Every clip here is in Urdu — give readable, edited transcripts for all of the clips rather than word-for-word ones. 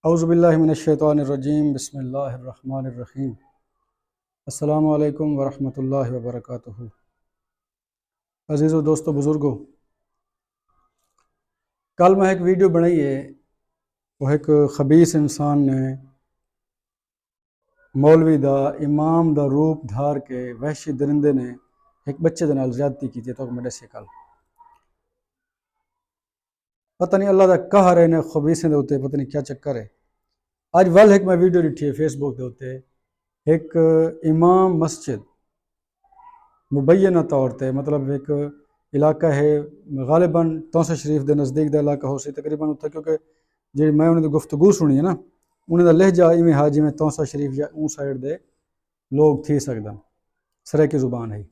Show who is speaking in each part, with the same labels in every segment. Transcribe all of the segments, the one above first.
Speaker 1: اعوذ باللہ من الشیطان الرجیم، بسم اللہ الرحمن الرحیم۔ السلام علیکم ورحمۃ اللہ وبرکاتہ۔ عزیزو دوستو بزرگو، کل میں ایک ویڈیو بنائی ہے، وہ ایک خبیث انسان نے مولوی دا امام دا روپ دھار کے وحشی درندے نے ایک بچے دے نال زیادتی کی تھی۔ تو میں دسے کل پتہ نہیں اللہ دا قہر ہے نے خبیثیں دے ہوتے، پتہ نہیں کیا چکر ہے۔ آج ول ایک میں ویڈیو ڈٹھی ہے فیس بک دے ہوتے، ایک امام مسجد مبینہ طور تے، مطلب ایک علاقہ ہے غالباً توسہ شریف دے نزدیک دا علاقہ ہو سی تقریباً اتھا، کیونکہ جی میں انہیں دی گفتگو سنی ہے نا، انہیں دا لہجہ ایویں ہا جی میں توسہ شریف یا اون سائڈ دے لوگ تھی سکدا، سرائکی زبان ہے۔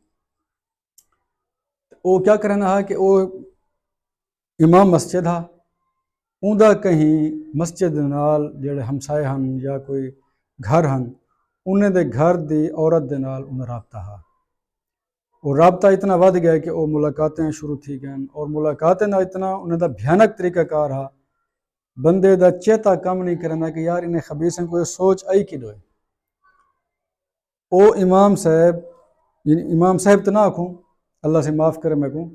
Speaker 1: وہ کیا کرنا ہے کہ وہ امام مسجد ہا، اون دا کہیں مسجد نال جڑے ہمسائے ہن یا کوئی گھر ہن، انہیں دے گھر دی عورت دے نال انہیں رابطہ ہا۔ اور رابطہ اتنا ود گیا کہ وہ ملاقاتیں شروع تھی گئیں، اور ملاقاتیں نہ اتنا انہیں دا بھیانک طریقہ کار ہا، بندے دا چیتا کم نہیں کرنا کہ یار انہیں خبیثیں کوئی سوچ آئی کی دوئے۔ او امام صاحب، یعنی امام صاحب تو نہ آکھوں، اللہ سے معاف کرے میں کہوں،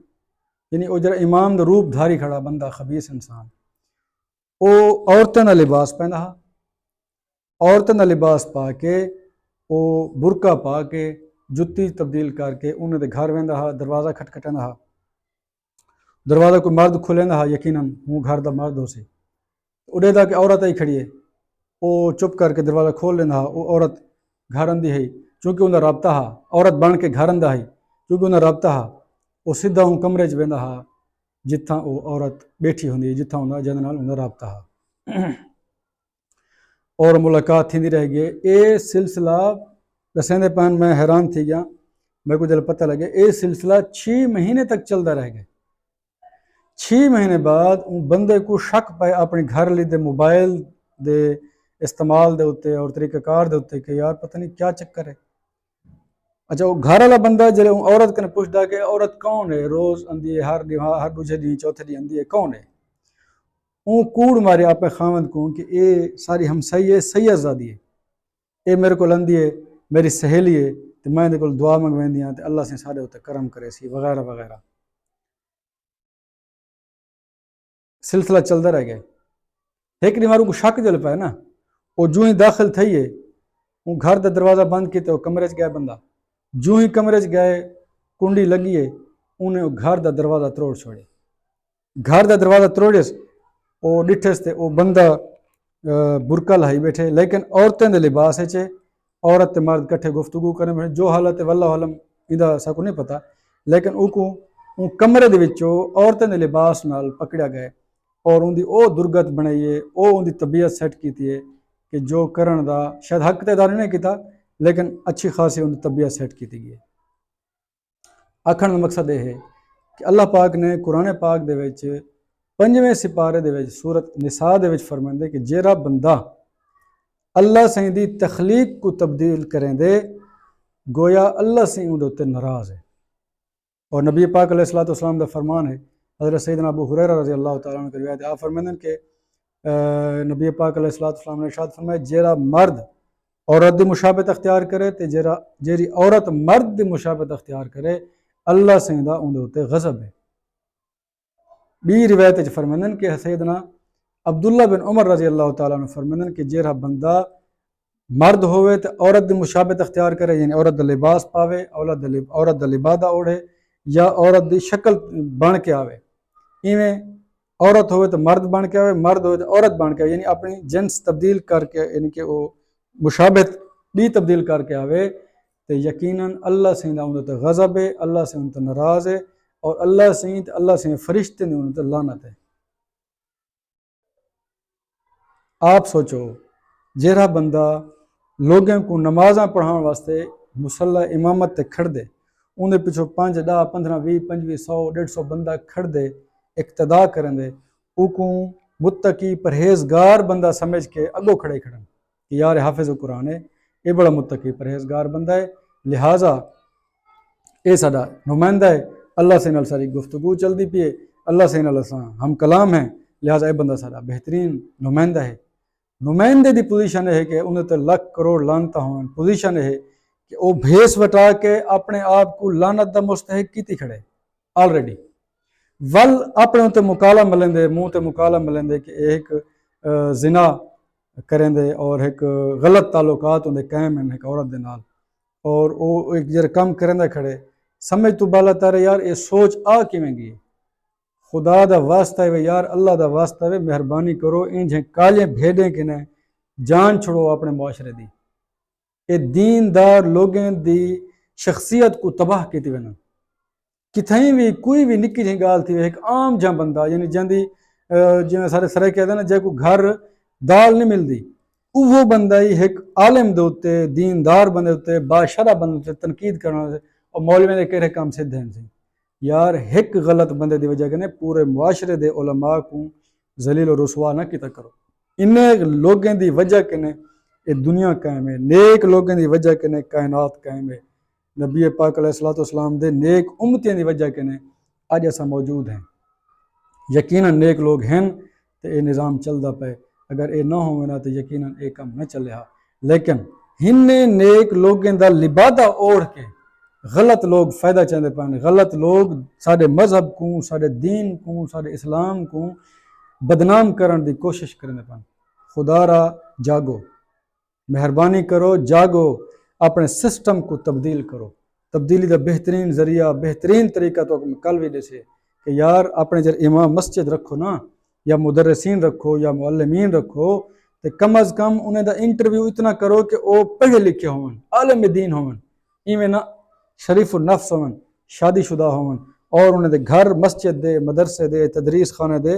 Speaker 1: یعنی وہ جڑا امام دا روپ دھاری کھڑا بندہ خبیث انسان، او عورتیں نہ لباس پہنا ہا، عورتیں نہ لباس پا کے، او برقع پا کے، جتی تبدیل کر کے انہیں دے گھر ویندا ہا، دروازہ کھٹکھٹاندا ہا، دروازہ کوئی مرد کھلیندا ہا، یقیناً ہوں گھر دا مرد ہو سی، اڑے دا کہ عورت آئی کھڑی ہے، او چپ کر کے دروازہ کھول لیندا ہا، او عورت گھر اندی ہے، چونکہ انہیں رابطہ ہا، عورت بن کے گھر اندہ ہے چونکہ انہیں رابطہ ہا، او سدھا ہوں کمرے چ ویندا ہا جتھاں او عورت بیٹھی ہوندی، جتھاں انہیں جہاں نال انہیں رابطہ ہا، اور ملاقات تھیندی رہ گئی۔ اے سلسلہ دسیندے پہن میں حیران تھی گیا، میرے کو جب پتہ لگے اے سلسلہ 6 مہینے تک چلدا رہ گئے۔ 6 مہینے بعد ان بندے کو شک پائے اپنے گھر لی دے موبائل دے استعمال دے ہوتے اور طریقہ کار دے ہوتے کہ یار پتہ نہیں کیا چکر ہے۔ اچھا وہ گھر والا بندہ جلے عورت کنے پوچھتا کہ عورت کون ہے، روز اندی ہے، ہر دوسرے دن چوتھے دن اندی ہے، کون ہے؟ اون کوڑ مارے آپ خاوند کو کہ اے ساری ہمسائی ہے، سید زادی ہے، اے میرے کو لندی ہے، میری سہیلی ہے، تو میں دے کول دعا منگویندی ہاں تے اللہ سے سارے ہوتے کرم کرے سی وغیرہ وغیرہ۔ سلسلہ چلتا رہ گیا۔ ایک دن ماروں کو شک جل پائے نا، وہ جو ہی داخل تھئی ہے، وہ گھر دا دروازہ بند کیتے وہ کمرے چ گیا بندہ، جو ہی کمرے چ گئے کنڈی لگی ہے، انہیں گھر دا دروازہ تروڑ چھوڑے، گھر دا دروازہ تروڑیس، وہ ڈٹھس تے وہ بندہ برقع لائی بیٹھے، لیکن عورتیں دے لباس ہے چھے، عورت تے مرد کٹھے گفتگو کرنے بیٹھے، جو حالت ہے واللہ علم ادھا سا کو نہیں پتا، لیکن او کمرے دے وچوں عورتیں دے لباس نال پکڑیا گئے، اور ان دی او درگت بنائیے، او ان دی طبیعت سیٹ کیتی ہے کہ جو کرن دا شاید حق تے دار نہیں کیتا، لیکن اچھی خاصی ان دی طبیعت سیٹ کیتی گئی۔ آکھن دا مقصد یہ ہے کہ اللہ پاک نے قرآن پاک دے وچ 5ویں سپارے دے وچ سورت نساء دے وچ فرماندے کہ جیڑا بندہ اللہ سے دی تخلیق کو تبدیل کریں دے گویا اللہ سے ان دے ناراض ہے۔ اور نبی پاک علیہ الصلوۃ والسلام دا فرمان ہے، حضرت سیدنا ابو ہریرہ رضی اللہ تعالیٰ عنہ کی روایت ہے، آپ فرماندے کہ نبی پاک علیہ الصلوۃ والسلام نے ارشاد فرمایا جیڑا مرد عورت دی مشابہت اختیار کرے تے جیڑی عورت مرد دی مشابہت اختیار کرے اللہ سے دا ان دے غضب ہے۔ بی روایت وچ فرماندے کہ سیدنا عبداللہ بن عمر رضی اللہ تعالیٰ عنہ فرماندے کہ جیڑا بندہ مرد ہوئے تے عورت دی مشابہت اختیار کرے، یعنی عورت دا لباس پاوے، عورت دا لبادہ اوڑھے یا عورت دی شکل بن کے آوے، ایویں عورت ہوئے تو مرد بن کے آوے، مرد ہوئے تو عورت بن کے آوے، یعنی اپنی جنس تبدیل کر کے، یعنی کہ وہ مشابہت بھی تبدیل کر کے آوے، تو یقیناً اللہ سے ان تے غضب ہے، اللہ سے ان تے ناراض ہے، اور اللہ سے فرشتے نے ان تے لعنت ہے۔ آپ سوچو جیڑا بندہ لوگوں کو نمازاں پڑھان واسطے مصلی امامت تے کھڑ دے، انہیں پچھو 5 10 15 20 25 100 150 بندہ کھڑ دے اقتدا کرن دے، او کو متقی پرہیزگار بندہ سمجھ کے اگو کھڑے کھڑن کہ یار حافظ قرآن ہے، یہ بڑا متقی پرہیزگار بندہ ہے، لہٰذا یہ ساڈا نمائندہ ہے، اللہ سے نال ساری گفتگو چلتی پی ہے، اللہ سے نال ہم کلام ہیں، لہٰذا یہ بندہ ساڈا بہترین نمائندہ ہے۔ نمائندے دی پوزیشن ہے کہ انہیں تے لاکھ کروڑ لانتا ہوں، پوزیشن ہے کہ وہ بھیس وٹا کے اپنے آپ کو لانت دا مستحق کیتی کھڑے آلریڈی ول اپنے انتے مکالا ملیں دے منہ تے مکالا ملیں دے کہ ایک زنا کریں دے اور ایک غلط تعلقات ہوندے قائم ہیں ایک عورت دے نال اور وہ ایک جر کم کریں دے کھڑے سمجھ تو بالا تارے یار یہ سوچ آ کیویں گی خدا دا واسطہ ہے یار اللہ دا واسطہ ہے مہربانی کرو انجھیں کالیں بھیڑیں کہ نے جان چھڑو اپنے معاشرے دی اے دیندار لوگیں دی شخصیت کو تباہ کیتی وینا کتھائیں بھی کوئی بھی نکی جہی گال تھی ایک عام جہاں بندہ یعنی جہاں جی سارے سرے کہتے ہیں نا جے کو گھر دال نہیں مل دی وہ بندہ ہی ایک عالم دے ہوتے دیندار بندے ہوتے باشرہ بندے ہوتے تنقید کرنا ہوتے اور مولوی نے کہہ کام سے دین سے یار ایک غلط بندے دی وجہ کنے پورے معاشرے دے علماء کو ذلیل و رسوا نہ کیتا کرو انہیں لوگیں دی وجہ کنے یہ دنیا قائم ہے نیک لوگیں دی وجہ کنے کائنات قائم ہے نبی پاک علیہ السلام دے نیک امتیاں دی وجہ کنے آج ایسا موجود ہیں یقیناً نیک لوگ ہیں تو یہ نظام چلدا پے اگر یہ نہ ہونا تو یقیناً یہ کم نہ چلے ہا لیکن ہنے نیک لوگیں دا لبادہ اوڑھ کے غلط لوگ فائدہ چاہتے پانے غلط لوگ سارے مذہب کو سارے دین کو سارے اسلام کو بدنام کرن دی کوشش کرنے پانے خدا را جاگو مہربانی کرو جاگو اپنے سسٹم کو تبدیل کرو تبدیلی دا بہترین ذریعہ بہترین طریقہ تو کل بھی دے کہ یار اپنے جر امام مسجد رکھو نا یا مدرسین رکھو یا معلمین رکھو تو کم از کم انہیں دا انٹرویو اتنا کرو کہ وہ پڑھے لکھے ہون عالم دین ہون ایویں نہ شریف النفس ہون شادی شدہ ہون اور انہیں دے گھر مسجد دے مدرسے دے تدریس خانے دے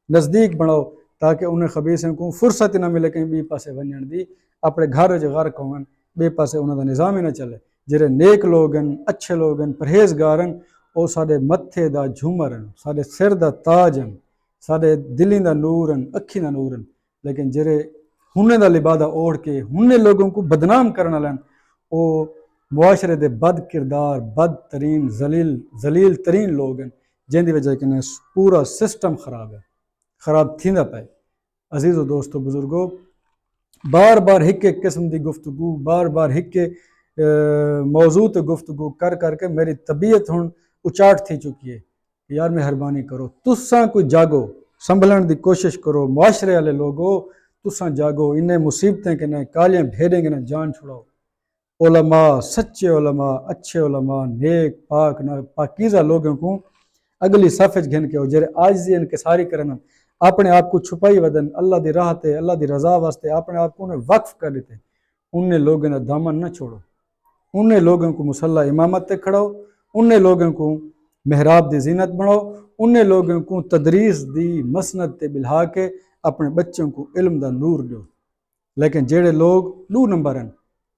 Speaker 1: نزدیک بناؤ تاکہ انہیں خبیثیں کو فرصت نہ ملے کہیں بھی پاسے ونجن دی اپنے گھر جو غرق ہون بے پاسے انہیں دا نظام ہی نہ چلے جرے نیک لوگن اچھے لوگن پرہیزگارن او سارے متھے دا جھومرن سارے سر دا تاجن سارے دلیں دا نورن اکھی دا نورن لیکن جرے ہنے دا لبادہ اوڑھ کے ہنے لوگوں کو بدنام کرنا لین او معاشرے دے بد کردار بد ترین ذلیل ترین لوگ ہیں جن دی وجہ کہ پورا سسٹم خراب ہے خراب تھیندا پے عزیز و دوستو بزرگو بار بار ایک قسم دی گفتگو بار بار ایک موضوع تے گفتگو کر کے میری طبیعت ہن اچاٹ تھی چکی ہے کہ یار مہربانی کرو تساں کوئی جاگو سنبھلن دی کوشش کرو معاشرے والے لوگو تساں جاگو انہیں مصیبتیں کہ نے کالیاں بھیڑیں کہ نے جان چھڑاؤ علماء سچے علماء اچھے علماء نیک پاک پاکیزہ لوگوں کو اگلی صفحے گھن کے ہو جرے عاجزی انکساری کرنا اپنے آپ کو چھپائی ودن اللہ دی راہ تے اللہ دی رضا واسطے اپنے آپ کو انہیں وقف کر دیتے انہیں لوگوں نے دامن نہ چھوڑو انہیں لوگوں کو مسلح امامت تے کھڑاؤ انہیں لوگوں کو محراب دی زینت بناؤ انہیں لوگوں کو تدریس دی مسند تے بلہا کے اپنے بچوں کو علم دا نور دو لیکن جیڑے لوگ لو نمبر ہیں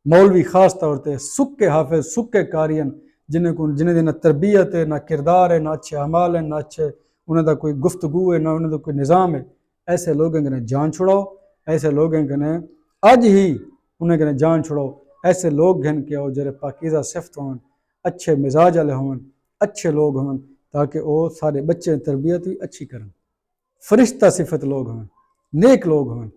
Speaker 1: مولوی خاص طور تے سکے حافظ سکے قارئن جنہیں دی نہ تربیت ہے نہ کردار ہے نہ اچھے اعمال ہیں نہ اچھے انہیں دا کوئی گفتگو ہے نہ انہیں دا کوئی نظام ہے ایسے لوگوں نے جان چھڑاؤ ایسے لوگوں نے آج ہی انہیں نے جان چھڑاؤ ایسے لوگ گھن کے ہو جرے پاکیزہ صفت ہوں اچھے مزاج والے ہوں اچھے لوگ ہوں تاکہ وہ سارے بچے تربیت بھی اچھی کریں فرشتہ صفت لوگ ہوں نیک لوگ ہوں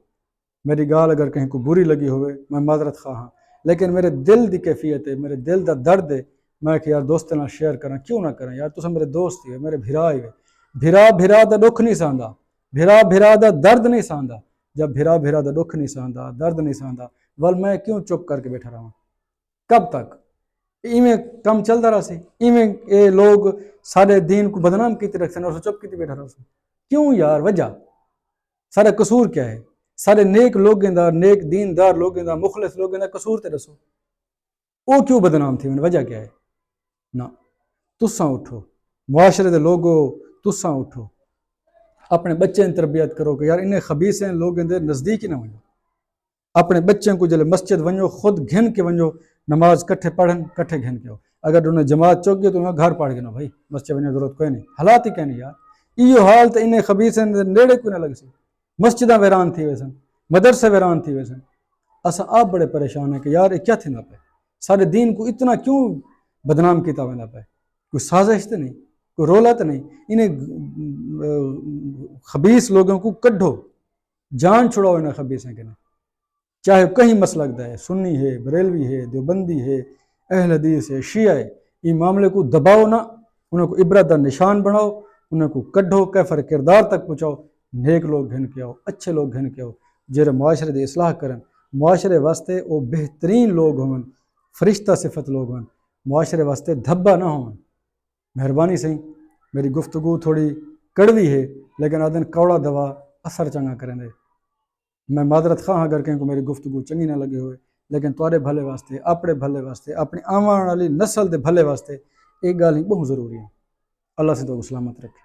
Speaker 1: میری گال اگر کہیں کو بری لگی ہوئے میں معذرت خواہ ہاں لیکن میرے دل دی کیفیت ہے میرے دل دا درد ہے میں کہ یار دوستوں نال شیئر کریں کیوں نہ کریں یار تساں میرے دوست ہی میرے بھرا ہی بھرا دا دکھ نہیں ساندا بھرا دا درد نہیں ساندا جب بھرا دا دکھ نہیں ساندا درد نہیں ساندا ول میں کیوں چپ کر کے بیٹھا رہا ہوں کب تک ایویں کم چلتا رہا سی ایویں اے لوگ سارے دین کو بدنام کیتے رکھتے ہیں اور چپ کیتے بیٹھا رہا سی کیوں یار وجہ سارا قصور کیا ہے سارے نیک لوگیں دا نیک دیندار لوگیں دا مخلص لوگیں دا قصور تے دسو وہ کیوں بدنام تھی وجہ کیا ہے نہ تساں اٹھو معاشرے دے لوگوں تساں اٹھو اپنے بچے تربیت کرو کہ یار انہیں خبیثیں لوگیں دے نزدیک ہی نہ ونجو اپنے بچوں کو جلے مسجد ونجو خود گھن کے ونجو نماز کٹھے پڑھن کٹھے گھن کے ہو اگر انہیں جماعت چوک گئے تو انہیں گھر پڑھ گئے بھائی مسجد ونجو ضرورت کوئی نہیں حالات ہی کہنے یار ایو حال تو انہیں خبیثیں نیڑے کوئی نہ لگ سی مسجداں ویران تھی ویسن مدرسے ویران تھی ویسن اساں آپ بڑے پریشان ہیں کہ یار یہ کیا تھیندا پے سارے دین کو اتنا کیوں بدنام کیتا ویندا پے کوئی سازش تو نہیں کوئی رولا تو نہیں انہیں خبیث لوگوں کو کڈھو جان چھڑاؤ انہیں خبیث ہیں کہ چاہے کہیں مسلک دا ہے، سنی ہے، بریلوی ہے، دیوبندی ہے، اہل حدیث ہے، شیعہ ہے، یہ معاملے کو دباؤ نہ، انہیں کو عبرت دا نشان بناؤ، انہیں کو کڈھو، کیفر کردار تک پہنچاؤ، نیک لوگ گھن کے آؤ، اچھے لوگ گھن کے آؤ، جہاں معاشرے دی اصلاح کرن، معاشرے واسطے وہ بہترین لوگ ہوں، فرشتہ صفت لوگ ہوں، معاشرے واسطے دھبا نہ ہوں۔ مہربانی سے میری گفتگو تھوڑی کڑوی ہے لیکن آدن کوڑا دوا اثر چنگا کریں دے۔ میں معذرت خواہ اگر کہیں کو میری گفتگو چنگی نہ لگے ہوئے، لیکن تھوڑے بھلے واسطے، اپنے بھلے واسطے، اپنی آنے والی نسل دے بھلے واسطے ایک گال ہی بہت ضروری ہے۔ اللہ سے تو سلامت رکھے۔